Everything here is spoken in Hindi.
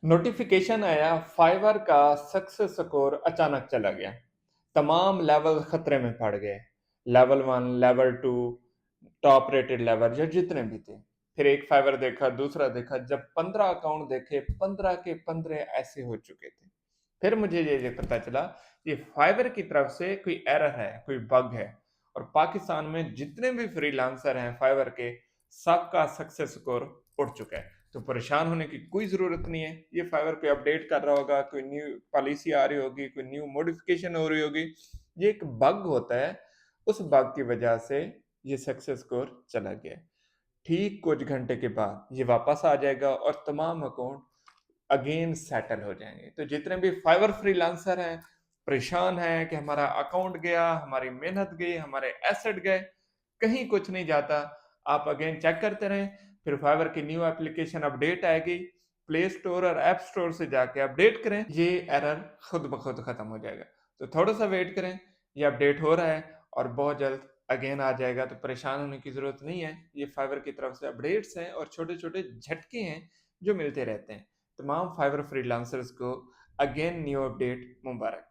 नोटिफिकेशन आया, फाइवर का सक्सेस स्कोर अचानक चला गया। तमाम लेवल खतरे में पड़ गए। Level 1, level 2, top rated level या जितने भी थे। फिर एक फाइवर देखा, दूसरा देखा, जब 15 अकाउंट देखे, 15 के 15 ऐसे हो चुके थे। फिर मुझे ये पता चला कि फाइवर की तरफ से कोई एरर है, कोई बग है, और पाकिस्तान में जितने भी फ्रीलांसर हैं फाइवर के, सबका सक्सेस स्कोर उठ चुका है। तो परेशान होने की कोई ज़रूरत नहीं है। ये फाइवर पे अपडेट कर रहा होगा, कोई न्यू पॉलिसी आ रही होगी, कोई न्यू मॉडिफिकेशन हो रही होगी। ये एक बग होता है, उस बग की वजह से ये सक्सेस स्कोर चला गया। ठीक कुछ घंटे के बाद ये वापस आ जाएगा और तमाम अकाउंट अगेन सेटल हो जाएंगे। तो जितने भी फाइवर फ्रीलांसर हैं, परेशान हैं कि हमारा अकाउंट गया, हमारी मेहनत गई, हमारे एसेट गए, कहीं कुछ नहीं जाता। आप अगेन चेक करते रहें। फिर फाइवर की न्यू एप्लीकेशन अपडेट आएगी, प्ले स्टोर और ऐप स्टोर से जाके अपडेट करें, ये एरर खुद ब खुद खत्म हो जाएगा। तो थोड़ा सा वेट करें, ये अपडेट हो रहा है और बहुत जल्द अगेन आ जाएगा। तो परेशान होने की ज़रूरत नहीं है। ये फाइवर की तरफ से अपडेट्स हैं और छोटे छोटे झटके हैं जो मिलते रहते हैं। तमाम फाइवर फ्रीलांसर्स को अगेन न्यू अपडेट मुबारक।